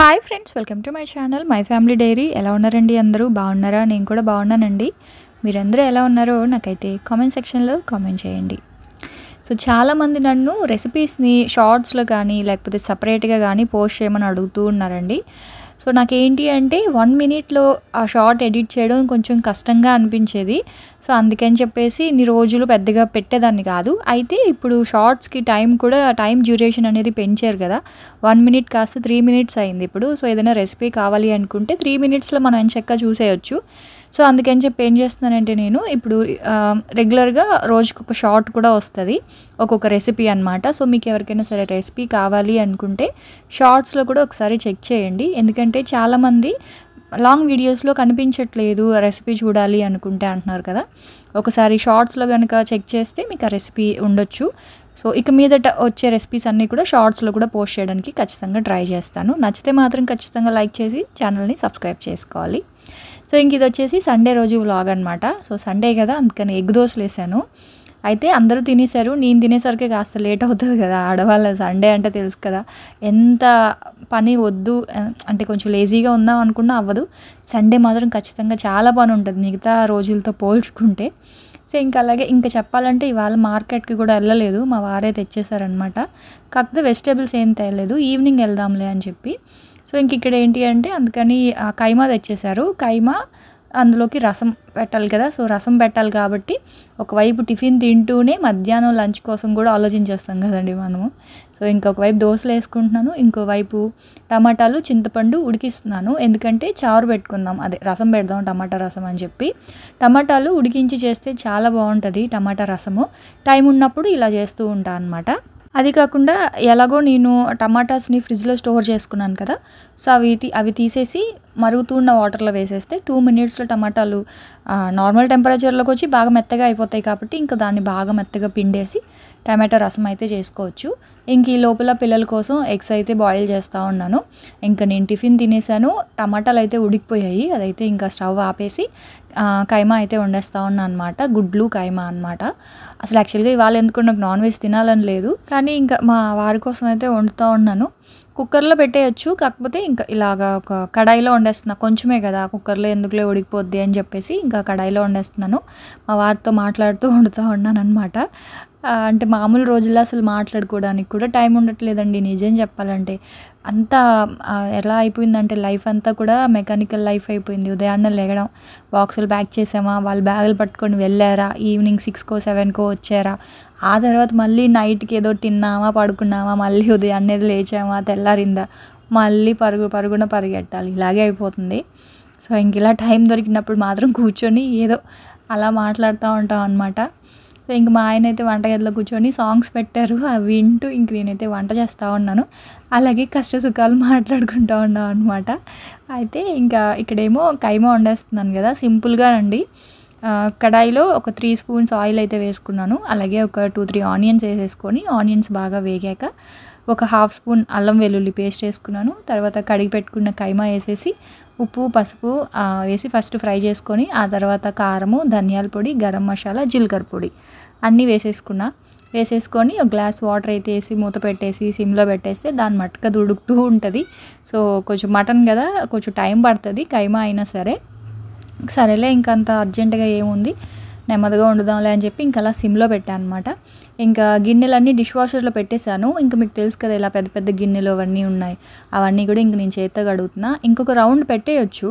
Hi friends, welcome to my channel my family dairy. ఎలా ఉన్నారండి? అందరూ బాగున్నారా? నేను కూడా బాగున్నానండి. మీరందరూ ఎలా ఉన్నారో నాకైతే కామెంట్ సెక్షన్లో కామెంట్ చేయండి. సో చాలామంది నన్ను రెసిపీస్ని షార్ట్స్లో కానీ లేకపోతే సపరేట్గా కానీ పోస్ట్ చేయమని అడుగుతూ ఉన్నారండి. సో నాకేంటి అంటే 1 మినిట్లో ఆ షార్ట్ ఎడిట్ చేయడం కొంచెం కష్టంగా అనిపించేది. సో అందుకని చెప్పేసి ఇన్ని రోజులు పెద్దగా పెట్టేదాన్ని కాదు. అయితే ఇప్పుడు షార్ట్స్కి టైం డ్యూరేషన్ అనేది పెంచారు కదా. 1 మినిట్ కాస్త 3 మినిట్స్ అయింది ఇప్పుడు. సో ఏదైనా రెసిపీ కావాలి అనుకుంటే 3 మినిట్స్లో మనం ఎంచక్కా చూసేయచ్చు. సో అందుకని చెప్పి ఏం చేస్తున్నానంటే నేను ఇప్పుడు రెగ్యులర్గా రోజుకొక షార్ట్ కూడా వస్తుంది, ఒక్కొక్క రెసిపీ అనమాట. సో మీకు ఎవరికైనా సరే రెసిపీ కావాలి అనుకుంటే షార్ట్స్లో కూడా ఒకసారి చెక్ చేయండి. ఎందుకంటే చాలామంది లాంగ్ వీడియోస్లో కనిపించట్లేదు రెసిపీ చూడాలి అనుకుంటే అంటున్నారు కదా. ఒకసారి షార్ట్స్లో కనుక చెక్ చేస్తే మీకు ఆ రెసిపీ ఉండొచ్చు. సో ఇక మీదట వచ్చే రెసిపీస్ అన్నీ కూడా షార్ట్స్లో కూడా పోస్ట్ చేయడానికి ఖచ్చితంగా ట్రై చేస్తాను. నచ్చితే మాత్రం ఖచ్చితంగా లైక్ చేసి ఛానల్ని సబ్స్క్రైబ్ చేసుకోవాలి. సో ఇంక ఇది వచ్చేసి సండే రోజు వ్లాగ్ అనమాట. సో సండే కదా, అందుకని ఎగ్ దోశలు వేసాను. అయితే అందరూ తినేశారు. నేను తినేసరికి కాస్త లేట్ అవుతుంది కదా, ఆడవాళ్ళ సండే అంటే తెలుసు కదా, ఎంత పని వద్దు అంటే కొంచెం లేజీగా ఉందాం అనుకున్నా అవ్వదు. సండే మాత్రం ఖచ్చితంగా చాలా పని ఉంటుంది మిగతా రోజులతో పోల్చుకుంటే. సో ఇంకా అలాగే ఇంకా చెప్పాలంటే ఇవాళ మార్కెట్కి కూడా వెళ్ళలేదు, మా వారే తెచ్చేసారనమాట. కాకపోతే వెజిటేబుల్స్ ఏం తేయలేదు, ఈవినింగ్ వెళ్దాంలే అని చెప్పి. సో ఇంక ఇక్కడ ఏంటి అంటే అందుకని కైమా తెచ్చేశారు. కైమా అందులోకి రసం పెట్టాలి కదా. సో రసం పెట్టాలి కాబట్టి ఒకవైపు టిఫిన్ తింటూనే మధ్యాహ్నం లంచ్ కోసం కూడా ఆలోచించేస్తాం కదండి మనము. సో ఇంకొకవైపు దోశలు వేసుకుంటున్నాను, ఇంకోవైపు టమాటాలు చింతపండు ఉడికిస్తున్నాను. ఎందుకంటే చారు పెట్టుకుందాం, అదే రసం పెడదాం టమాటా రసం అని చెప్పి. టమాటాలు ఉడికించి చేస్తే చాలా బాగుంటుంది టమాటా రసము. టైం ఉన్నప్పుడు ఇలా చేస్తూ ఉంటాను అనమాట. అది కాకుండా ఎలాగో నేను టమాటాస్ని ఫ్రిడ్జ్లో స్టోర్ చేసుకున్నాను కదా. సో అవి తీసేసి మరుగుతున్న వాటర్లో వేసేస్తే 2 మినిట్స్లో టమాటాలు నార్మల్ టెంపరేచర్లోకి వచ్చి బాగా మెత్తగా అయిపోతాయి. కాబట్టి ఇంకా దాన్ని బాగా మెత్తగా పిండేసి టమాటా రసం అయితే చేసుకోవచ్చు. ఇంక ఈ లోపల పిల్లల కోసం ఎగ్స్ అయితే బాయిల్ చేస్తూ ఉన్నాను. ఇంకా నేను టిఫిన్ తినేసాను, టమాటాలు అయితే ఉడికిపోయాయి. అదైతే ఇంకా స్టవ్ ఆపేసి కైమా అయితే వండేస్తూ ఉన్నాను అనమాట. గుడ్లు కైమా అనమాట. అసలు యాక్చువల్గా ఇవాళ ఎందుకు నాకు నాన్ వెజ్ తినాలని లేదు, కానీ ఇంకా మా వారి కోసం అయితే వండుతూ ఉన్నాను. కుక్కర్లో పెట్టేయచ్చు, కాకపోతే ఇంకా ఇలాగా ఒక కడాయిలో వండేస్తున్నా. కొంచెమే కదా, కుక్కర్లో ఎందుకులే ఉడికిపోద్ది అని చెప్పేసి ఇంకా కడాయిలో వండేస్తున్నాను. మా వారితో మాట్లాడుతూ వండుతూ ఉన్నాను అనమాట. అంటే మామూలు రోజుల్లో అసలు మాట్లాడుకోవడానికి కూడా టైం ఉండట్లేదండి నిజం చెప్పాలంటే. అంతా ఎలా అయిపోయిందంటే లైఫ్ అంతా కూడా మెకానికల్ లైఫ్ అయిపోయింది. ఉదయాన్నే లేగడం, బాక్సులు ప్యాక్ చేసామా, వాళ్ళు బ్యాగులు పట్టుకొని వెళ్ళారా, ఈవినింగ్ 6కో 7కో వచ్చారా, ఆ తర్వాత మళ్ళీ నైట్కి ఏదో తిన్నామా పడుకున్నామా, మళ్ళీ ఉదయాన్నే లేచామా, తెల్లారిందా, మళ్ళీ పరుగున పరిగెట్టాలి, ఇలాగే అయిపోతుంది. సో ఇంక ఇలా టైం దొరికినప్పుడు మాత్రం కూర్చొని ఏదో అలా మాట్లాడుతూ ఉంటాం అనమాట. సో ఇంక మా ఆయన అయితే వంటగదిలో కూర్చొని సాంగ్స్ పెట్టారు, అవి వింటూ ఇంక నేనైతే వంట చేస్తూ ఉన్నాను. అలాగే కష్ట సుఖాలు మాట్లాడుకుంటూ ఉన్నాం అనమాట. అయితే ఇంకా ఇక్కడేమో కైమా వండేస్తున్నాను కదా, సింపుల్గా అండి. కడాయిలో ఒక 3 స్పూన్స్ ఆయిల్ అయితే వేసుకున్నాను. అలాగే ఒక 2-3 ఆనియన్స్ వేసేసుకొని ఆనియన్స్ బాగా వేగాక ఒక 1/2 స్పూన్ అల్లం వెల్లుల్లి పేస్ట్ వేసుకున్నాను. తర్వాత కడిగి పెట్టుకున్న కైమా వేసేసి ఉప్పు పసుపు వేసి ఫస్ట్ ఫ్రై చేసుకొని ఆ తర్వాత కారము, ధనియాల పొడి, గరం మసాలా, జీలకర్ర పొడి అన్నీ వేసేసుకొని ఒక గ్లాస్ వాటర్ అయితే వేసి మూత పెట్టేసి సిమ్లో పెట్టేస్తే దాని మట్టుగా ఉడుకుతూ ఉంటుంది. సో కొంచెం మటన్ కదా, కొంచెం టైం పడుతుంది కైమా అయినా సరే. సరేలే ఇంకంత అర్జెంటుగా ఏముంది, నెమ్మదిగా వండుదాంలే అని చెప్పి ఇంకా అలా సిమ్లో పెట్టాను అనమాట. ఇంకా గిన్నెలన్నీ డిష్ వాషర్లో పెట్టేశాను. ఇంకా మీకు తెలుసు కదా ఇలా పెద్ద పెద్ద గిన్నెలు అవన్నీ ఉన్నాయి, అవన్నీ కూడా ఇంక నేను చేత్తో కడుగుతున్నా. ఇంకొక రౌండ్ పెట్టేయచ్చు,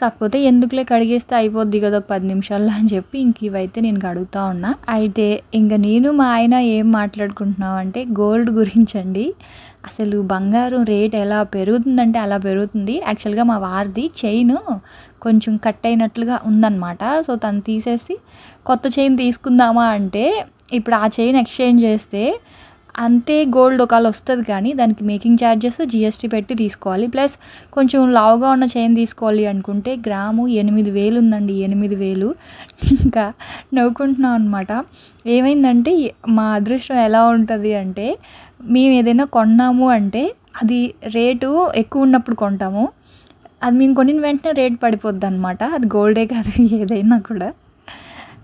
కాకపోతే ఎందుకులే కడిగేస్తే అయిపోద్ది కదా ఒక 10 నిమిషాల్లో అని చెప్పి ఇంక ఇవైతే నేను కడుగుతూ ఉన్నా. అయితే ఇంకా నేను మా ఆయన ఏం మాట్లాడుకుంటున్నాం అంటే గోల్డ్ గురించండి. అసలు బంగారం రేట్ ఎలా పెరుగుతుందంటే అలా పెరుగుతుంది. యాక్చువల్గా మా వారిది చైన్ కొంచెం కట్ అయినట్లుగా ఉందన్నమాట. సో తను తీసేసి కొత్త చైన్ తీసుకుందామా అంటే ఇప్పుడు ఆ చైన్ ఎక్స్చేంజ్ చేస్తే అంతే గోల్డ్ ఒకవేళ వస్తుంది, కానీ దానికి మేకింగ్ ఛార్జెస్ GST పెట్టి తీసుకోవాలి. ప్లస్ కొంచెం లావుగా ఉన్న చైన్ తీసుకోవాలి అనుకుంటే గ్రాము 8,000 ఉందండి, 8,000. ఇంకా నవ్వుకుంటున్నాం అనమాట. ఏమైందంటే మా అదృష్టం ఎలా ఉంటుంది అంటే మేము ఏదైనా కొన్నాము అంటే అది రేటు ఎక్కువ ఉన్నప్పుడు కొంటాము, అది మేము కొనిన వెంటనే రేట్ పడిపోద్ది అనమాట. అది గోల్డే కాదు ఏదైనా కూడా.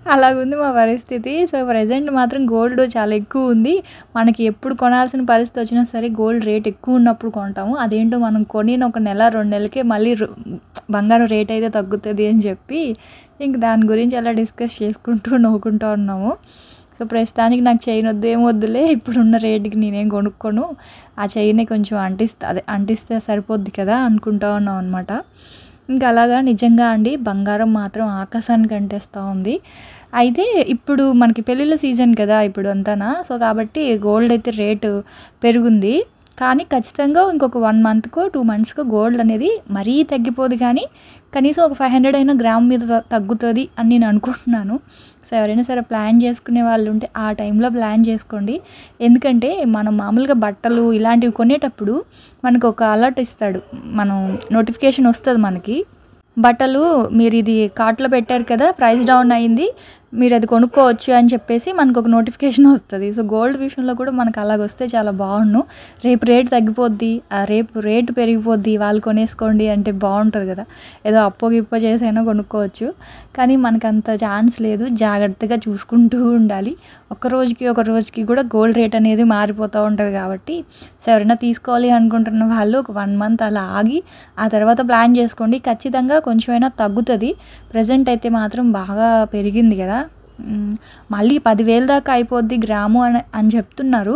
అలాగుంది మా పరిస్థితి. సో, ప్రెజెంట్ మాత్రం గోల్డ్ చాలా ఎక్కువుంది. మనకి ఎప్పుడు కొనాల్సిన పరిస్థితి వచ్చినా సరే గోల్డ్ రేట్ ఎక్కువున్నప్పుడు కొంటాము. అదేంటో మనం కొనిన ఒక నెల, 2 నెలలకే మళ్ళీ బంగారం రేట్ అయితే తగ్గుతది అని చెప్పి ఇంక దాని గురించి అలా డిస్కస్ చేసుకుంటూ నవ్వుకుంటూ ఉన్నాము. సో, ప్రస్తుతానికి నాకు చైన్ వద్దు ఏం వద్దులే, ఇప్పుడున్న రేటుకి నేనేం కొనుక్కోను. ఆ చైనే కొంచెం అంటిస్తే సరిపోద్ది కదా అనుకుంటా ఉన్నాం అనమాట. ఇంకా అలాగా నిజంగా అండి బంగారం మాత్రం ఆకాశానికి అంటేస్తూ ఉంది. అయితే ఇప్పుడు మనకి పెళ్ళిళ్ళ సీజన్ కదా ఇప్పుడు అంతానా. సో, కాబట్టి గోల్డ్ అయితే రేటు పెరిగింది. కానీ ఖచ్చితంగా ఇంకొక 1 మంత్‌కో, 2 మంత్స్‌కో గోల్డ్ అనేది మరీ తగ్గిపోదు కానీ కనీసం ఒక 500 అయినా గ్రామ్ మీద తగ్గుతుంది అని నేను అనుకుంటున్నాను. సో, ఎవరైనా సరే ప్లాన్ చేసుకునే వాళ్ళు ఉంటే ఆ టైంలో ప్లాన్ చేసుకోండి. ఎందుకంటే మనం మామూలుగా బట్టలు ఇలాంటివి కొనేటప్పుడు మనకు ఒక అలర్ట్ ఇస్తాడు. మనం నోటిఫికేషన్ వస్తుంది మనకి. బట్టలు మీరు ఇది కార్ట్‌లో పెట్టారు కదా, ప్రైస్ డౌన్ అయింది, మీరు అది కొనుక్కోవచ్చు అని చెప్పేసి మనకు ఒక నోటిఫికేషన్ వస్తుంది. సో, గోల్డ్ విషయంలో కూడా మనకు అలాగొస్తే చాలా బాగుండు. రేపు రేటు తగ్గిపోద్ది, రేపు రేటు పెరిగిపోద్ది, వాళ్ళు కొనేసుకోండి అంటే బాగుంటుంది కదా. ఏదో అప్పో గిప్పో చేసైనా కొనుక్కోవచ్చు. కానీ మనకంత ఛాన్స్ లేదు. జాగ్రత్తగా చూసుకుంటూ ఉండాలి. ఒక రోజుకి కూడా గోల్డ్ రేట్ అనేది మారిపోతూ ఉంటుంది కాబట్టి సో, ఎవరైనా తీసుకోవాలి అనుకుంటున్న వాళ్ళు ఒక 1 మంత్ అలా ఆగి ఆ తర్వాత ప్లాన్ చేసుకోండి. ఖచ్చితంగా కొంచెమైనా తగ్గుతుంది. ప్రజెంట్ అయితే మాత్రం బాగా పెరిగింది కదా. మళ్ళీ 10,000 దాకా అయిపోద్ది గ్రాము అని చెప్తున్నారు.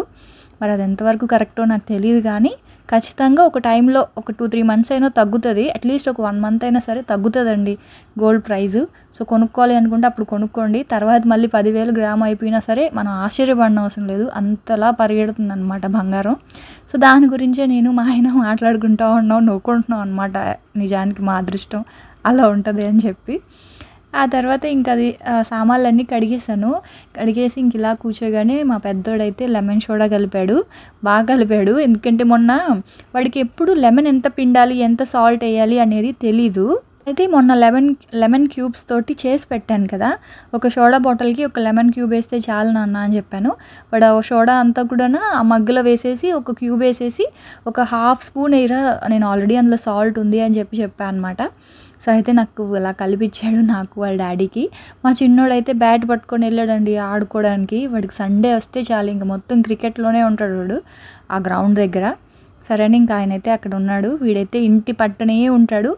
మరి అది ఎంతవరకు కరెక్టో నాకు తెలియదు కానీ ఖచ్చితంగా ఒక టైంలో ఒక 2-3 మంత్స్ అయినా తగ్గుతుంది. అట్లీస్ట్ ఒక 1 మంత్ అయినా సరే తగ్గుతుందండి గోల్డ్ ప్రైజు. సో, కొనుక్కోవాలి అనుకుంటే అప్పుడు కొనుక్కోండి. తర్వాత మళ్ళీ 10,000 గ్రాము అయిపోయినా సరే మనం ఆశ్చర్యపడిన అవసరం లేదు. అంతలా పరిగెడుతుంది అనమాట బంగారం. సో, దాని గురించే నేను మా ఆయన మాట్లాడుకుంటూ ఉన్నాం, నవ్వుకుంటున్నాం అనమాట. నిజానికి మా అదృష్టం అలా ఉంటుంది అని చెప్పి. ఆ తర్వాత ఇంక అది సామాన్లన్నీ కడిగేసాను. కడిగేసి ఇంక ఇలా కూర్చోగానే మా పెద్దోడైతే లెమన్ సోడా కలిపాడు. బాగా కలిపాడు. ఎందుకంటే మొన్న వాడికి ఎప్పుడు లెమన్ ఎంత పిండాలి, ఎంత సాల్ట్ వేయాలి అనేది తెలీదు. అయితే మొన్న లెమన్ క్యూబ్స్ తోటి చేసి పెట్టాను కదా. ఒక సోడా బాటిల్కి ఒక లెమన్ క్యూబ్ వేస్తే చాలు నాన్న అని చెప్పాను. వాడు ఆ సోడా అంతా కూడా ఆ మగ్గులో వేసేసి ఒక క్యూబ్ వేసేసి ఒక 1/2 స్పూన్ వేయరా, నేను ఆల్రెడీ అందులో సాల్ట్ ఉంది అని చెప్పాను అనమాట. సో, అయితే నాకు అలా కలిపిచ్చాడు నాకు వాళ్ళ డాడీకి. మా చిన్నోడైతే బ్యాట్ పట్టుకొని వెళ్ళాడండి ఆడుకోవడానికి. వాడికి సండే వస్తే చాలు ఇంక మొత్తం క్రికెట్లోనే ఉంటాడు వాడు ఆ గ్రౌండ్ దగ్గర. సరే అని ఇంకా ఆయనైతే అక్కడ ఉన్నాడు. వీడైతే ఇంటి పట్టనే ఉంటాడు.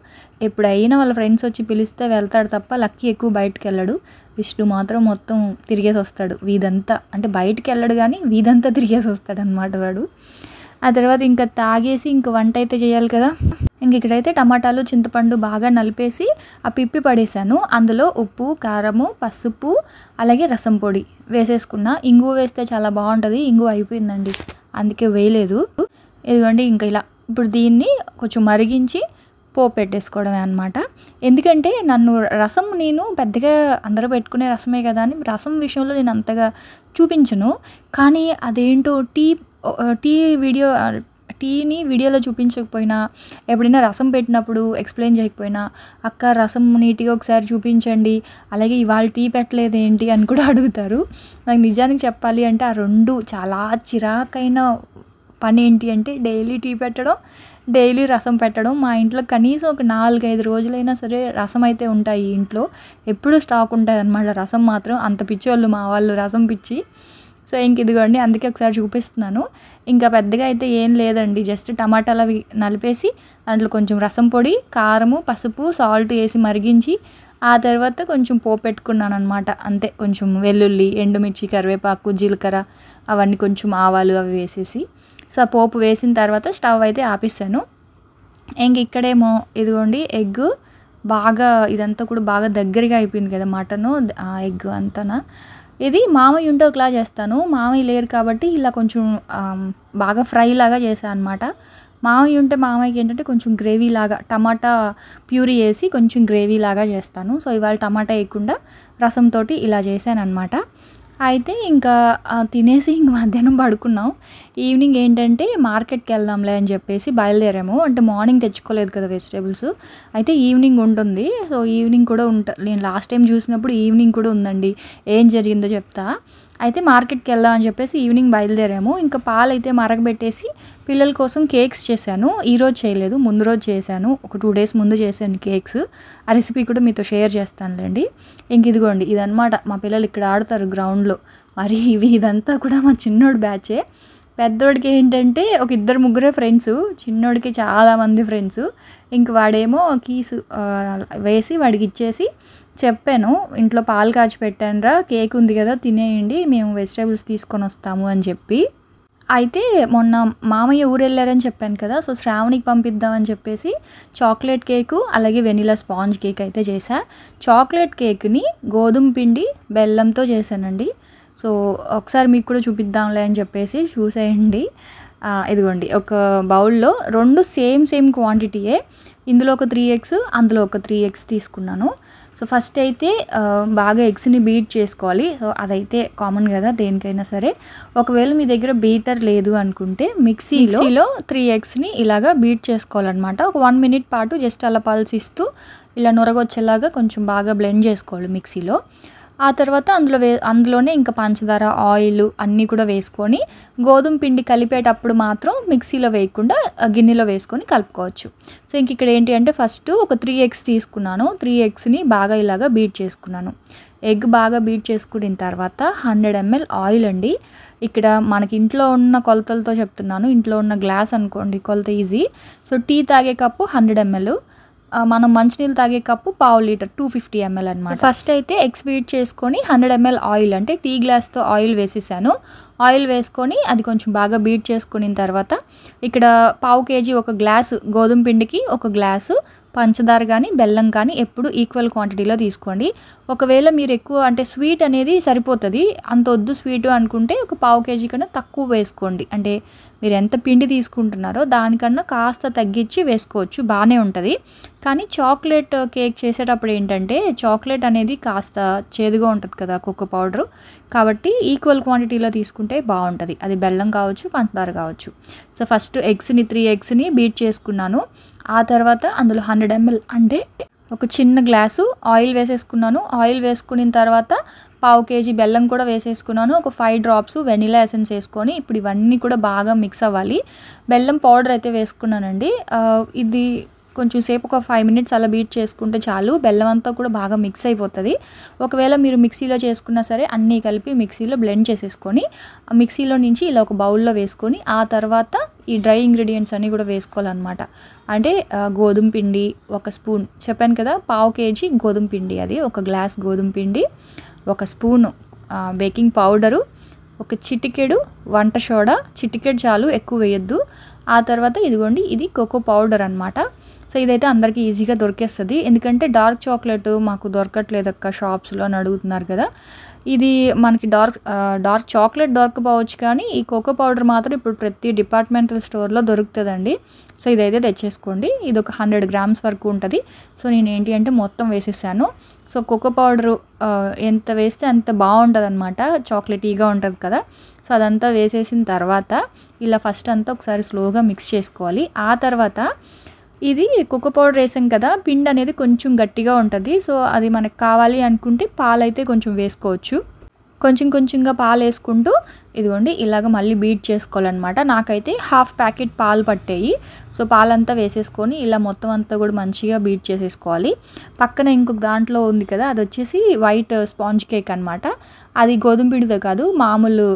ఎప్పుడైనా వాళ్ళ ఫ్రెండ్స్ వచ్చి పిలిస్తే వెళ్తాడు తప్ప లక్కీ ఎక్కువ బయటకు వెళ్ళడు. విష్ణు మాత్రం మొత్తం తిరిగేసి వస్తాడు వీధంతా. అంటే బయటికి వెళ్ళడు కానీ వీధంతా తిరిగేసి వస్తాడు అనమాట వాడు. ఆ తర్వాత ఇంకా తాగేసి ఇంక వంట అయితే చేయాలి కదా. ఇంక ఇక్కడైతే టమాటాలు, చింతపండు బాగా నలిపేసి ఆ పిప్పి పడేసాను. అందులో ఉప్పు, కారము, పసుపు అలాగే రసం పొడి వేసేసుకున్నా. ఇంగువ వేస్తే చాలా బాగుంటుంది. ఇంగువ అయిపోయిందండి, అందుకే వేయలేదు. ఇదిగోండి ఇంకా ఇలా ఇప్పుడు దీన్ని కొంచెం మరిగించి పోపు పెట్టేసుకోవడమే అనమాట. ఎందుకంటే రసం నేను పెద్దగా అందరూ పెట్టుకునే రసమే కదా అని రసం విషయంలో నేను అంతగా చూపించను. కానీ అదేంటో టీని వీడియోలో చూపించకపోయినా, ఎప్పుడైనా రసం పెట్టినప్పుడు ఎక్స్ప్లెయిన్ చేయకపోయినా, అక్క రసం నీట్గా ఒకసారి చూపించండి, అలాగే ఇవాళ టీ పెట్టలేదేంటి అని కూడా అడుగుతారు. నాకు నిజానికి చెప్పాలి అంటే ఆ 2 చాలా చిరాకైన పని ఏంటి అంటే డైలీ టీ పెట్టడం, డైలీ రసం పెట్టడం. మా ఇంట్లో కనీసం ఒక 4-5 రోజులైనా సరే రసం అయితే ఉంటాయి ఇంట్లో. ఎప్పుడూ స్టాక్ ఉంటుంది అనమాట రసం మాత్రం. అంత పిచ్చోళ్ళు మా వాళ్ళు, రసం పిచ్చి. సో, ఇంక ఇదిగోండి అందుకే ఒకసారి చూపిస్తున్నాను. ఇంకా పెద్దగా అయితే ఏం లేదండి, జస్ట్ టమాటాలు అవి నలిపేసి దాంట్లో కొంచెం రసం పొడి, కారము, పసుపు, సాల్ట్ వేసి మరిగించి ఆ తర్వాత కొంచెం పోపు పెట్టుకున్నాను అనమాట. అంతే, కొంచెం వెల్లుల్లి, ఎండుమిర్చి, కరివేపాకు, జీలకర్ర అవన్నీ, కొంచెం ఆవాలు అవి వేసేసి సో, ఆ పోపు వేసిన తర్వాత స్టవ్ అయితే ఆపేసాను. ఇంక ఇక్కడేమో ఇదిగోండి ఎగ్ బాగా ఇదంతా కూడా బాగా దగ్గరగా అయిపోయింది కదా మటను, ఆ ఎగ్ అంతానా. ఇది మామయ్య ఉంటే ఒకలా చేస్తాను, మామయ్య లేరు కాబట్టి ఇలా కొంచెం బాగా ఫ్రై లాగా చేశాను అనమాట. మామయ్య ఉంటే మామయ్యకి ఏంటంటే కొంచెం గ్రేవీ లాగా టమాటా ప్యూరీ వేసి కొంచెం గ్రేవీ లాగా చేస్తాను. సో, ఇవాళ టమాటా వేయకుండా రసంతో ఇలా చేశాను అనమాట. అయితే ఇంకా తినేసి ఇంక మధ్యాహ్నం పడుకున్నాం. ఈవినింగ్ ఏంటంటే మార్కెట్కి వెళ్దాంలే అని చెప్పేసి బయలుదేరాము. అంటే మార్నింగ్ తెచ్చుకోలేదు కదా వెజిటేబుల్స్, అయితే ఈవినింగ్ ఉంటుంది. సో, ఈవినింగ్ కూడా నేను లాస్ట్ టైం చూసినప్పుడు ఈవినింగ్ కూడా ఉందండి. ఏం జరిగిందో చెప్తా. అయితే మార్కెట్కి వెళ్దాం అని చెప్పేసి ఈవినింగ్ బయలుదేరాము. ఇంకా పాలైతే మరగబెట్టేసి పిల్లల కోసం కేక్స్ చేశాను. ఈరోజు చేయలేదు, ముందు రోజు చేశాను. ఒక 2 డేస్ ముందు చేశాను కేక్స్. ఆ రెసిపీ కూడా మీతో షేర్ చేస్తానులేండి. ఇంక ఇదిగోండి ఇదనమాట మా పిల్లలు ఇక్కడ ఆడతారు గ్రౌండ్లో. మరి ఇదంతా కూడా మా చిన్నోడు బ్యాచే. పెద్దోడికి ఏంటంటే ఒక 2-3 ఫ్రెండ్స్, చిన్నోడికి చాలామంది ఫ్రెండ్స్. ఇంక వాడేమో కీస్ వేసి వాడికి ఇచ్చేసి చెప్పాను, ఇంట్లో పాలు కాచి పెట్టానురా, కేక్ ఉంది కదా తినేయండి, మేము వెజిటేబుల్స్ తీసుకొని వస్తాము అని చెప్పి. అయితే మొన్న మామయ్య ఊరు వెళ్ళారని చెప్పాను కదా, సో శ్రావణికి పంపిద్దామని చెప్పేసి చాక్లెట్ కేకు అలాగే వెనిలా స్పాంజ్ కేక్ అయితే చేశా. చాక్లెట్ కేక్ని గోధుమ పిండి బెల్లంతో చేశానండి. సో ఒకసారి మీకు కూడా చూపిద్దాంలే అని చెప్పేసి చూసేయండి. ఇదిగోండి ఒక బౌల్లో 2 సేమ్ క్వాంటిటీయే. ఇందులో ఒక 3 ఎగ్స్, అందులో ఒక 3 ఎగ్స్ తీసుకున్నాను. సో ఫస్ట్ అయితే బాగా ఎగ్స్ని బీట్ చేసుకోవాలి. సో అదైతే కామన్ కదా దేనికైనా సరే. ఒకవేళ మీ దగ్గర బీటర్ లేదు అనుకుంటే మిక్సీలో 3 ఎగ్స్ని ఇలాగా బీట్ చేసుకోవాలన్నమాట. ఒక 1 మినిట్ పాటు జస్ట్ అలా పల్స్ ఇస్తూ ఇలా నొరగొచ్చేలాగా కొంచెం బాగా బ్లెండ్ చేసుకోవాలి మిక్సీలో. ఆ తర్వాత అందులోనే ఇంకా పంచదార, ఆయిల్ అన్నీ కూడా వేసుకొని గోధుమ పిండి కలిపేటప్పుడు మాత్రం మిక్సీలో వేయకుండా గిన్నెలో వేసుకొని కలుపుకోవచ్చు. సో ఇంక ఇక్కడ ఏంటి అంటే ఫస్ట్ ఒక 3 ఎగ్స్ తీసుకున్నాను. 3 ఎగ్స్ని బాగా ఇలాగా బీట్ చేసుకున్నాను. ఎగ్ బాగా బీట్ చేసుకున్న తర్వాత 100 ml ఆయిల్ అండి. ఇక్కడ మనకి ఇంట్లో ఉన్న కొలతలతో చెప్తున్నాను. ఇంట్లో ఉన్న గ్లాస్ అనుకోండి కొలత ఈజీ. సో టీ తాగే కప్పు 100 ml, మనం మంచినీళ్ళు తాగే కప్పు 1/2 లీటర్ 250 ml అనమాట. ఫస్ట్ అయితే ఎగ్స్ బీట్ చేసుకొని 100 ml ఆయిల్ అంటే టీ గ్లాస్తో ఆయిల్ వేసేసాను. ఆయిల్ వేసుకొని అది కొంచెం బాగా బీట్ చేసుకున్న తర్వాత ఇక్కడ 1/2 kg ఒక గ్లాసు గోధుమ పిండికి 1 గ్లాసు పంచదార కానీ బెల్లం కానీ ఎప్పుడు ఈక్వల్ క్వాంటిటీలో తీసుకోండి. ఒకవేళ మీరు ఎక్కువ అంటే స్వీట్ అనేది సరిపోతుంది, అంత వద్దు స్వీటు అనుకుంటే ఒక 1/2 kg కన్నా తక్కువ వేసుకోండి. అంటే మీరు ఎంత పిండి తీసుకుంటున్నారో దానికన్నా కాస్త తగ్గించి వేసుకోవచ్చు, బాగానే ఉంటుంది. కానీ చాక్లెట్ కేక్ చేసేటప్పుడు ఏంటంటే చాక్లెట్ అనేది కాస్త చేదుగా ఉంటుంది కదా కోకో పౌడరు, కాబట్టి ఈక్వల్ క్వాంటిటీలో తీసుకుంటే బాగుంటుంది. అది బెల్లం కావచ్చు, పంచదార కావచ్చు. సో ఫస్ట్ 3 ఎగ్స్ని బీట్ చేసుకున్నాను. ఆ తర్వాత అందులో 100 ml అంటే ఒక చిన్న గ్లాసు ఆయిల్ వేసేసుకున్నాను. ఆయిల్ వేసుకున్న తర్వాత 1/2 kg బెల్లం కూడా వేసేసుకున్నాను. ఒక 5 drops వెనిలా ఎసెన్స్ వేసుకొని ఇప్పుడు ఇవన్నీ కూడా బాగా మిక్స్ అవ్వాలి. బెల్లం పౌడర్ అయితే వేసుకున్నానండి. ఇది కొంచెం సేపు ఒక 5 minutes అలా బీట్ చేసుకుంటే చాలు, బెల్లం అంతా కూడా బాగా మిక్స్ అయిపోతుంది. ఒకవేళ మీరు మిక్సీలో చేసుకున్నా సరే అన్నీ కలిపి మిక్సీలో బ్లెండ్ చేసేసుకొని ఆ మిక్సీలో నుంచి ఇలా ఒక బౌల్లో వేసుకొని ఆ తర్వాత ఈ డ్రై ఇంగ్రీడియంట్స్ అన్నీ కూడా వేసుకోవాలన్నమాట. అంటే గోధుమ పిండి 1 స్పూన్ చెప్పాను కదా, 1/2 kg గోధుమ పిండి, అది 1 గ్లాస్ గోధుమ పిండి, 1 స్పూను బేకింగ్ పౌడరు, ఒక చిటికెడు వంట సోడా, చిటికెడు చాలు, ఎక్కువ వేయొద్దు. ఆ తర్వాత ఇదిగోండి ఇది కోకో పౌడర్ అనమాట. సో ఇదైతే అందరికీ ఈజీగా దొరికేస్తుంది, ఎందుకంటే డార్క్ చాక్లెట్ మాకు దొరకట్లేదు అక్క షాప్స్లో అని అడుగుతున్నారు కదా. ఇది మనకి డార్క్ చాక్లెట్ దొరకపోవచ్చు, కానీ ఈ కోకో పౌడర్ మాత్రం ఇప్పుడు ప్రతి డిపార్ట్మెంటల్ స్టోర్లో దొరుకుతుందండి. సో ఇదైతే తెచ్చేసుకోండి. ఇది ఒక 100 grams వరకు ఉంటుంది. సో నేను ఏంటి అంటే మొత్తం వేసేసాను. సో కోకో పౌడరు ఎంత వేస్తే అంత బాగుంటుంది అనమాట, చాక్లెటీగా ఉంటుంది కదా. సో అదంతా వేసేసిన తర్వాత ఇలా ఫస్ట్ అంతా ఒకసారి స్లోగా మిక్స్ చేసుకోవాలి. ఆ తర్వాత ఇది కోకో పౌడర్ వేసాం కదా, పిండి అనేది కొంచెం గట్టిగా ఉంటుంది. సో అది మనకు కావాలి అనుకుంటే పాలైతే కొంచెం వేసుకోవచ్చు. కొంచెంగా పాలు వేసుకుంటూ ఇదిగోండి ఇలాగ మళ్ళీ బీట్ చేసుకోవాలన్నమాట. నాకైతే 1/2 ప్యాకెట్ పాలు పట్టాయి. సో పాలంతా వేసేసుకొని ఇలా మొత్తం అంతా కూడా మంచిగా బీట్ చేసేసుకోవాలి. పక్కన ఇంకొక దాంట్లో ఉంది కదా, అది వచ్చేసి వైట్ స్పాంజ్ కేక్ అనమాట. అది గోధుమ పిండితో కాదు, మామూలు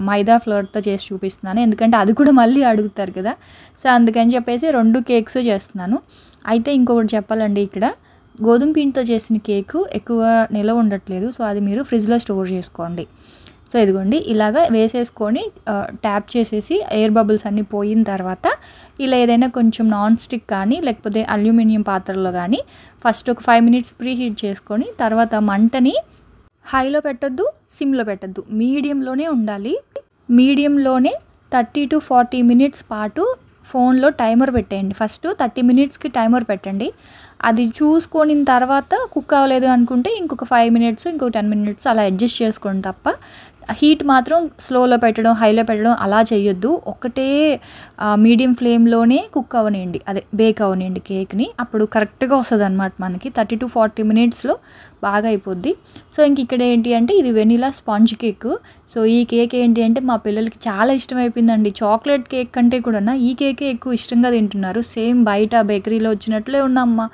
మైదా ఫ్లోర్తో చేసి చూపిస్తున్నాను, ఎందుకంటే అది కూడా మళ్ళీ అడుగుతారు కదా. సో అందుకని చెప్పేసి 2 కేక్స్ చేస్తున్నాను. అయితే ఇంకొకటి చెప్పాలండి, ఇక్కడ గోధుమ పిండితో చేసిన కేకు ఎక్కువ నిలవ ఉండట్లేదు. సో అది మీరు ఫ్రిడ్జ్లో స్టోర్ చేసుకోండి. సో ఇదిగోండి ఇలాగా వేసేసుకొని ట్యాప్ చేసేసి ఎయిర్ బబుల్స్ అన్నీ పోయిన తర్వాత ఇలా ఏదైనా కొంచెం నాన్ స్టిక్ కానీ లేకపోతే అల్యూమినియం పాత్రలో కానీ ఫస్ట్ ఒక 5 minutes ప్రీ హీట్ చేసుకొని తర్వాత మంటని హైలో పెట్టద్దు, సిమ్లో పెట్టద్దు, మీడియంలోనే ఉండాలి. మీడియంలోనే 30 to 40 minutes పాటు ఫోన్లో టైమర్ పెట్టేయండి. ఫస్ట్ 30 minutesకి టైమర్ పెట్టండి. అది చూసుకొని తర్వాత కుక్ అవ్వలేదు అనుకుంటే ఇంకొక 5 minutes, ఇంకొక 10 minutes అలా అడ్జస్ట్ చేసుకోండి తప్ప హీట్ మాత్రం స్లోలో పెట్టడం, హైలో పెట్టడం అలా చేయొద్దు. ఒకటే మీడియం ఫ్లేమ్‌లోనే కుక్ అవ్వనియండి. అదే బేక్ అవ్వనియండి కేక్‌ని. అప్పుడు కరెక్ట్‌గా వస్తదనమాట మనకి. 30-40 మినిట్స్‌లో బాగా అయిపోద్ది. సో, ఇంక ఇక్కడ ఏంటి అంటే ఇది వెనిలా స్పాంజ్ కేక్. సో, ఈ కేక్ ఏంటి అంటే మా పిల్లలకి చాలా ఇష్టమైపోయిందండి. చాక్లెట్ కేక్ కంటే కూడానా ఈ కేకే ఎక్కువ ఇష్టంగా తింటున్నారు. సేమ్ బయట బేకరీలో వచ్చినట్లే ఉందమ్మా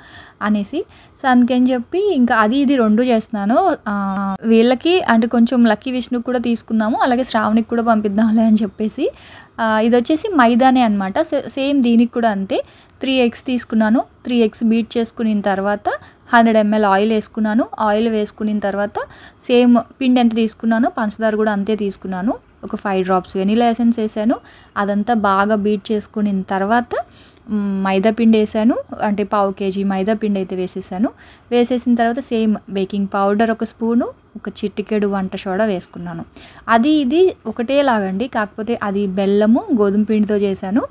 అనేసి. సో, అందుకని చెప్పి ఇంకా అది ఇది 2 చేస్తున్నాను. వీళ్ళకి అంటే కొంచెం లక్కీ విష్ణుకి కూడా తీసుకుందాము, అలాగే శ్రావణికి కూడా పంపిద్దాంలే అని చెప్పేసి ఇదొచ్చేసి మైదానే అనమాట. సేమ్ దీనికి కూడా అంతే. 3 ఎగ్స్ తీసుకున్నాను. 3 ఎగ్స్ బీట్ చేసుకున్న తర్వాత 100 ml ఆయిల్ వేసుకున్నాను. ఆయిల్ వేసుకున్న తర్వాత సేమ్ పిండి ఎంత తీసుకున్నానో పంచదార కూడా అంతే తీసుకున్నాను. ఒక 5 డ్రాప్స్ వెనిలా ఎసెన్స్ వేసాను. అదంతా బాగా బీట్ చేసుకున్న తర్వాత మైదా పిండి వేసాను. అంటే పావు కేజీ మైదా పిండి అయితే వేసేసాను. వేసేసిన తర్వాత సేమ్ బేకింగ్ పౌడర్ ఒక స్పూను, ఒక చిటికెడు వంట సోడా వేసుకున్నాను. అది ఇది ఒకటేలాగండి, కాకపోతే అది బెల్లము గోధుమ పిండితో చేశాను,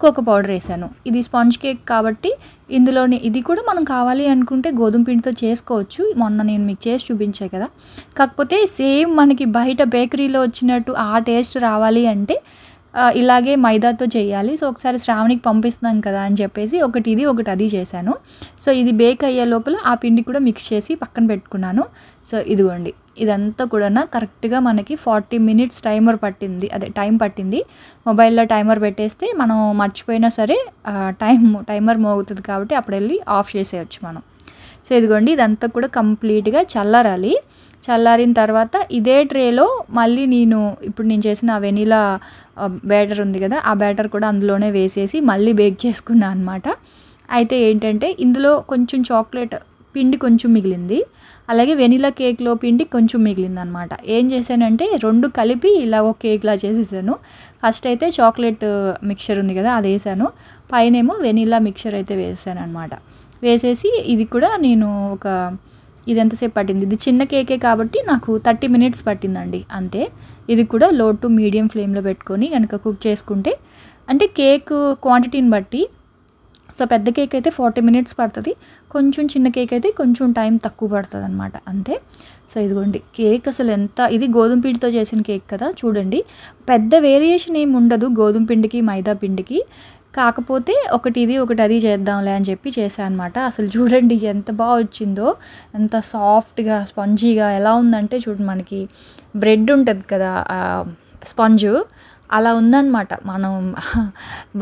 కోకో పౌడర్ వేసాను. ఇది స్పాంజ్ కేక్ కాబట్టి ఇందులోని ఇది కూడా మనం కావాలి అనుకుంటే గోధుమ పిండితో చేసుకోవచ్చు. మొన్న నేను మీకు చేసి చూపించా కదా. కాకపోతే సేమ్ మనకి బయట బేకరీలో వచ్చినట్టు ఆ టేస్ట్ రావాలి అంటే ఇలాగే మైదాతో చేయాలి. సో, ఒకసారి శ్రావణికి పంపిస్తున్నాం కదా అని చెప్పేసి ఒకటి ఇది ఒకటి అది చేశాను. సో, ఇది బేక్ అయ్యే లోపల ఆ పిండి కూడా మిక్స్ చేసి పక్కన పెట్టుకున్నాను. సో, ఇదిగోండి ఇదంతా కూడా కరెక్ట్గా మనకి 40 మినిట్స్ టైం పట్టింది. మొబైల్లో టైమర్ పెట్టేస్తే మనం మర్చిపోయినా సరే టైమర్ మోగుతుంది కాబట్టి అప్పుడు వెళ్ళి ఆఫ్ చేసేయచ్చు మనం. సో, ఇదిగోండి ఇదంతా కూడా కంప్లీట్గా చల్లారాలి. చల్లారిన తర్వాత ఇదే ట్రేలో మళ్ళీ ఇప్పుడు నేను చేసిన వెనిలా బ్యాటర్ ఉంది కదా, ఆ బ్యాటర్ కూడా అందులోనే వేసేసి మళ్ళీ బేక్ చేసుకున్నాను అనమాట. అయితే ఏంటంటే ఇందులో కొంచెం చాక్లెట్ పిండి కొంచెం మిగిలింది, అలాగే వెనిలా కేక్లో పిండి కొంచెం మిగిలింది అనమాట. ఏం చేశానంటే 2 కలిపి ఇలా ఒక కేక్లా చేసేసాను. ఫస్ట్ అయితే చాక్లెట్ మిక్చర్ ఉంది కదా అది వేసాను, పైనేమో వెనిలా మిక్చర్ అయితే వేసాను అనమాట. వేసేసి ఇది కూడా ఇది ఎంతసేపు పట్టింది, ఇది చిన్న కేకే కాబట్టి నాకు 30 మినిట్స్ పట్టిందండి అంతే. ఇది కూడా లో టు మీడియం ఫ్లేమ్లో పెట్టుకొని కనుక కుక్ చేసుకుంటే, అంటే కేక్ క్వాంటిటీని బట్టి, సో పెద్ద కేక్ అయితే 40 మినిట్స్ పడుతుంది, కొంచెం చిన్న కేక్ అయితే కొంచెం టైం తక్కువ పడుతుంది అనమాట అంతే. సో ఇదిగోండి కేక్ అసలు ఇది గోధుమ పిండితో చేసిన కేక్ కదా, చూడండి పెద్ద వేరియేషన్ ఏమి ఉండదు గోధుమ పిండికి మైదా పిండికి. కాకపోతే ఒకటి ఇది ఒకటి అది చేద్దాంలే అని చెప్పి చేశాను అనమాట. అసలు చూడండి ఎంత బాగా వచ్చిందో, ఎంత సాఫ్ట్గా స్పాంజీగా ఎలా ఉందంటే చూడండి, మనకి బ్రెడ్ ఉంటుంది కదా స్పాంజు అలా ఉందన్నమాట. మనం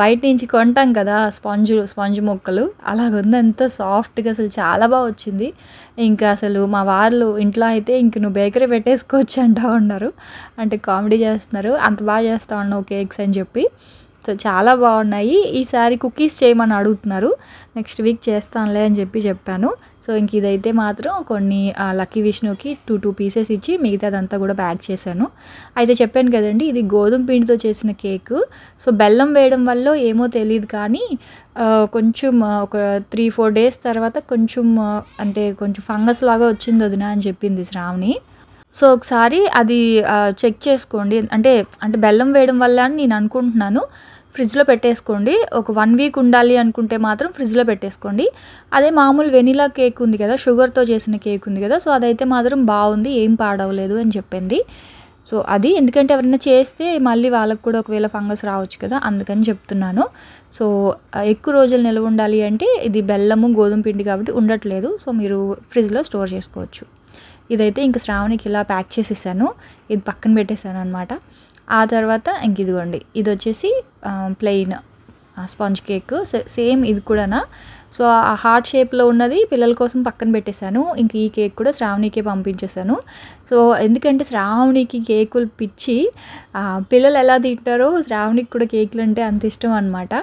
బయట నుంచి కొంటాం కదా స్పాంజ్ ముక్కలు, అలాగ ఉంది. ఎంత సాఫ్ట్గా అసలు చాలా బాగా వచ్చింది. ఇంకా అసలు మా వాళ్ళు ఇంట్లో అయితే ఇంక నువ్వు బేకరీ పెట్టేసుకోవచ్చు అంటూ ఉన్నారు, అంటే కామెడీ చేస్తున్నారు, అంత బాగా చేస్తా ఉన్నావు కేక్స్ అని చెప్పి. సో చాలా బాగున్నాయి. ఈసారి కుకీస్ చేయమని అడుగుతున్నారు, నెక్స్ట్ వీక్ చేస్తానులే అని చెప్పాను. సో ఇంక ఇదైతే మాత్రం కొన్ని లక్కీ విష్ణుకి 2 పీసెస్ ఇచ్చి మిగతాదంతా కూడా ప్యాక్ చేశాను. అయితే చెప్పాను కదండి ఇది గోధుమ పిండితో చేసిన కేక్. సో బెల్లం వేయడం వల్ల ఏమో తెలియదు కానీ కొంచెం ఒక 3-4 డేస్ తర్వాత కొంచెం ఫంగస్ లాగా వచ్చింది వదినా అని చెప్పింది శ్రావణి. సో ఒకసారి అది చెక్ చేసుకోండి, అంటే బెల్లం వేయడం వల్ల అని నేను అనుకుంటున్నాను. ఫ్రిడ్జ్లో పెట్టేసుకోండి, ఒక 1 వీక్ ఉండాలి అనుకుంటే మాత్రం ఫ్రిడ్జ్లో పెట్టేసుకోండి. అదే మామూలు వెనిలా కేక్ ఉంది కదా, షుగర్తో చేసిన కేక్ ఉంది కదా, సో అదైతే మాత్రం బాగుంది, ఏం పాడవలేదు అని చెప్పింది. సో అది ఎందుకంటే ఎవరైనా చేస్తే మళ్ళీ వాళ్ళకు కూడా ఒకవేళ ఫంగస్ రావచ్చు కదా, అందుకని చెప్తున్నాను. సో ఎక్కువ రోజులు నిల్వ ఉండాలి అంటే ఇది బెల్లము గోధుమ పిండి కాబట్టి ఉండట్లేదు, సో మీరు ఫ్రిడ్జ్లో స్టోర్ చేసుకోవచ్చు. ఇదైతే ఇంక శ్రావణికి ఇలా ప్యాక్ చేసేసాను, ఇది పక్కన పెట్టేశాను అనమాట. ఆ తర్వాత ఇంక ఇదిగోండి ఇది వచ్చేసి ప్లెయిన్ స్పాంజ్ కేక్, సేమ్ ఇది కూడానా. సో ఆ హార్ట్ షేప్లో ఉన్నది పిల్లల కోసం పక్కన పెట్టేశాను. ఇంక ఈ కేక్ కూడా శ్రావణికే పంపించేశాను. సో ఎందుకంటే శ్రావణికి కేకులు పిచ్చి, పిల్లలు ఎలా తింటారో శ్రావణికి కూడా కేకులు అంటే అంత ఇష్టం అనమాట.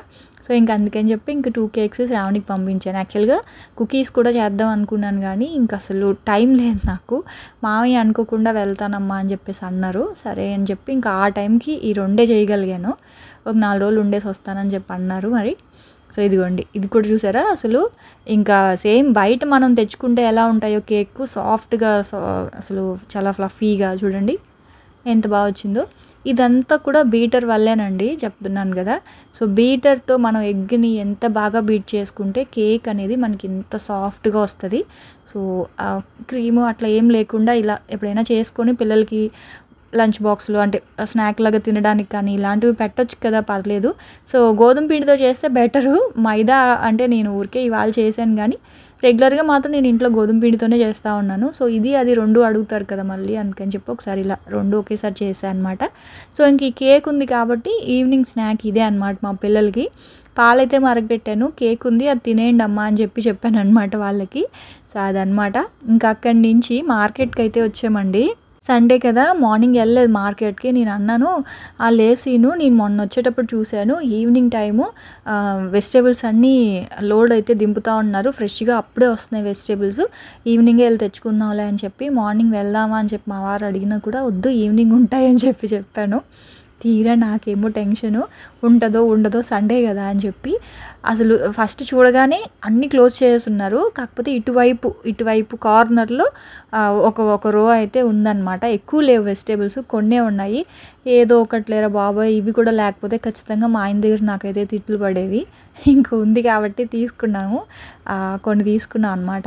సో ఇంక అందుకని చెప్పి ఇంక 2 కేక్స్ శ్రావణికి పంపించాను. యాక్చువల్గా కుకీస్ కూడా చేద్దాం అనుకున్నాను కానీ ఇంక అసలు టైం లేదు నాకు. మామయ్య అనుకోకుండా వెళ్తానమ్మా అని చెప్పేసి అన్నారు, సరే అని చెప్పి ఇంకా ఆ టైంకి ఈ 2 చేయగలిగాను. ఒక 4 రోజులు ఉండేసి వస్తానని చెప్పి అన్నారు మరి. సో ఇదిగోండి ఇది కూడా చూసారా, అసలు ఇంకా సేమ్ బయట మనం తెచ్చుకుంటే ఎలా ఉంటాయో కేక్ సాఫ్ట్గా, అసలు చాలా ఫ్లఫీగా, చూడండి ఎంత బాగా వచ్చిందో. ఇదంతా కూడా బీటర్ వల్లేనండి చెప్తున్నాను కదా. సో బీటర్తో మనం ఎగ్ని ఎంత బాగా బీట్ చేసుకుంటే కేక్ అనేది మనకి ఇంత సాఫ్ట్గా వస్తుంది. సో క్రీము అట్లా ఏం లేకుండా ఇలా ఎప్పుడైనా చేసుకొని పిల్లలకి లంచ్ బాక్స్లో అంటే స్నాక్ లాగా తినడానికి కానీ ఇలాంటివి పెట్టొచ్చు కదా, పర్లేదు. సో గోధుమ పిండితో చేస్తే బెటరు. మైదా అంటే నేను ఊరికే ఇవాళ చేశాను కానీ రెగ్యులర్గా మాత్రం నేను ఇంట్లో గోధుమ పిండితోనే చేస్తూ ఉన్నాను. సో ఇది అది 2 అడుగుతారు కదా మళ్ళీ, అందుకని చెప్పి ఒకసారి ఇలా 2 ఒకేసారి చేశాను అనమాట. సో ఇంక ఈ కేక్ ఉంది కాబట్టి ఈవినింగ్ స్నాక్ ఇదే అనమాట మా పిల్లలకి. పాలైతే మరగపెట్టాను, కేక్ ఉంది అది తినేయండి అమ్మా అని చెప్పాను అనమాట వాళ్ళకి. సో అదనమాట. ఇంకా అక్కడి నుంచి మార్కెట్కి అయితే వచ్చామండి. సండే కదా, మార్నింగ్ వెళ్ళలేదు మార్కెట్కి. నేను అన్నాను లేసీను, నేను మొన్న వచ్చేటప్పుడు చూశాను ఈవినింగ్ టైము వెజిటేబుల్స్ అన్నీ లోడ్ అయితే దింపుతూ ఉన్నారు, ఫ్రెష్గా అప్పుడే వస్తున్నాయి వెజిటేబుల్స్, ఈవినింగే వెళ్ళి తెచ్చుకుందాంలే అని చెప్పి, మార్నింగ్ వెళ్దామా అని చెప్పి మా వారు అడిగినా కూడా వద్దు ఈవినింగ్ ఉంటాయని చెప్పాను. తీరా నాకేమో టెన్షను, ఉంటుందో ఉండదో సండే కదా అని చెప్పి. అసలు ఫస్ట్ చూడగానే అన్నీ క్లోజ్ చేస్తున్నారు, కాకపోతే ఇటువైపు కార్నర్లో ఒక రో అయితే ఉందన్నమాట. ఎక్కువ లేవు వెజిటేబుల్స్, కొన్నే ఉన్నాయి. ఏదో ఒకటి లేరా బాబాయ్, ఇవి కూడా లేకపోతే ఖచ్చితంగా మా ఆయన దగ్గర నాకైతే తిట్లు పడేవి. ఇంక ఉంది కాబట్టి కొన్ని తీసుకున్నాను అనమాట.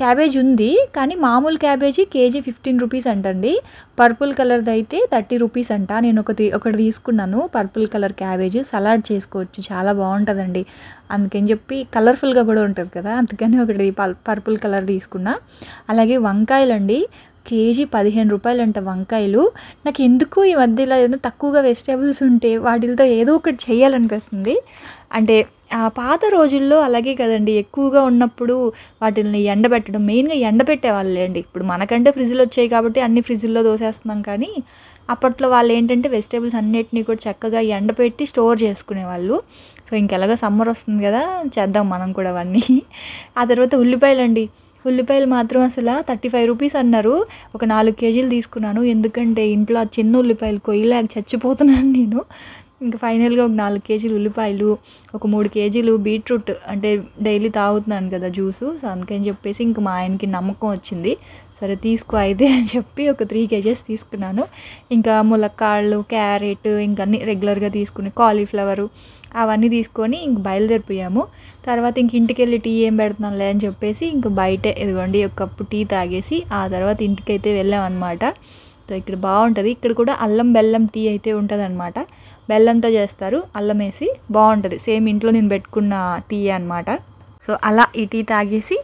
క్యాబేజ్ ఉంది కానీ మామూలు క్యాబేజీ కేజీ 15 రూపీస్ అంటండి. పర్పుల్ కలర్ది అయితే 30 రూపీస్ అంట. నేను ఒకటి తీసుకున్నాను పర్పుల్ కలర్ క్యాబేజీ, సలాడ్ చేసుకోవచ్చు, చాలా బాగుంటుందండి. అందుకని చెప్పి కలర్ఫుల్గా కూడా ఉంటుంది కదా, అందుకని ఒకటి పర్పుల్ కలర్ తీసుకున్నా. అలాగే వంకాయలండి, కేజీ 15 రూపాయలు అంట వంకాయలు. నాకు ఎందుకు ఈ మధ్యలో ఏదైనా తక్కువగా వెజిటేబుల్స్ ఉంటే వాటితో ఏదో ఒకటి చేయాలనిపిస్తుంది. అంటే పాత రోజుల్లో అలాగే కదండి, ఎక్కువగా ఉన్నప్పుడు వాటిని ఎండబెట్టడం, మెయిన్గా ఎండబెట్టేవాళ్ళే అండి. ఇప్పుడు మనకంటే ఫ్రిడ్జ్లు వచ్చాయి కాబట్టి అన్ని ఫ్రిడ్జ్లో దోసేస్తున్నాం, కానీ అప్పట్లో వాళ్ళు ఏంటంటే వెజిటేబుల్స్ అన్నిటినీ కూడా చక్కగా ఎండబెట్టి స్టోర్ చేసుకునేవాళ్ళు. సో ఇంకెలాగో సమ్మర్ వస్తుంది కదా, చేద్దాం మనం కూడా అవన్నీ. ఆ తర్వాత ఉల్లిపాయలు మాత్రం అసలు 35 రూపీస్ అన్నారు. ఒక 4 కేజీలు తీసుకున్నాను, ఎందుకంటే ఇంట్లో ఆ చిన్న ఉల్లిపాయలు కొయ్యలేక చచ్చిపోతున్నాను నేను. ఇంకా ఫైనల్గా ఒక 4 కేజీలు ఉల్లిపాయలు, ఒక 3 కేజీలు బీట్రూట్, అంటే డైలీ తాగుతున్నాను కదా జ్యూసు, సో అందుకని చెప్పేసి ఇంక మా ఆయనకి నమ్మకం వచ్చింది, సరే తీసుకో అయితే అని చెప్పి ఒక 3 కేజెస్ తీసుకున్నాను. ఇంకా ములక్కాళ్ళు, క్యారెట్, ఇంకా అన్నీ రెగ్యులర్గా తీసుకుని కాలీఫ్లవరు అవన్నీ తీసుకొని ఇంక బయలుదేరిపోయాము. తర్వాత ఇంక ఇంటికి వెళ్ళి టీ ఏం పెడుతున్నాంలే అని చెప్పేసి ఇంక బయటే ఇదిగోండి ఒక కప్పు టీ తాగేసి ఆ తర్వాత ఇంటికైతే వెళ్ళామన్నమాట. సో ఇక్కడ బాగుంటుంది, ఇక్కడ కూడా అల్లం బెల్లం టీ అయితే ఉంటుంది అనమాట. బెల్లంతో చేస్తారు, అల్లం వేసి బాగుంటుంది, సేమ్ ఇంట్లో నేను పెట్టుకున్న టీ అనమాట. సో అలా ఈ టీ తాగేసి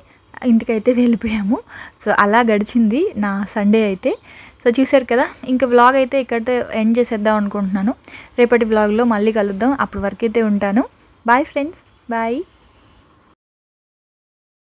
ఇంటికైతే వెళ్ళిపోయాము. సో అలా గడిచింది నా సండే అయితే. సో చూసారు కదా, ఇంకా వ్లాగ్ అయితే ఇక్కడితో ఎండ్ చేసేద్దాం అనుకుంటున్నాను. రేపటి వ్లాగ్లో మళ్ళీ కలుద్దాం, అప్పటి వరకు అయితే ఉంటాను. Bye friends, bye.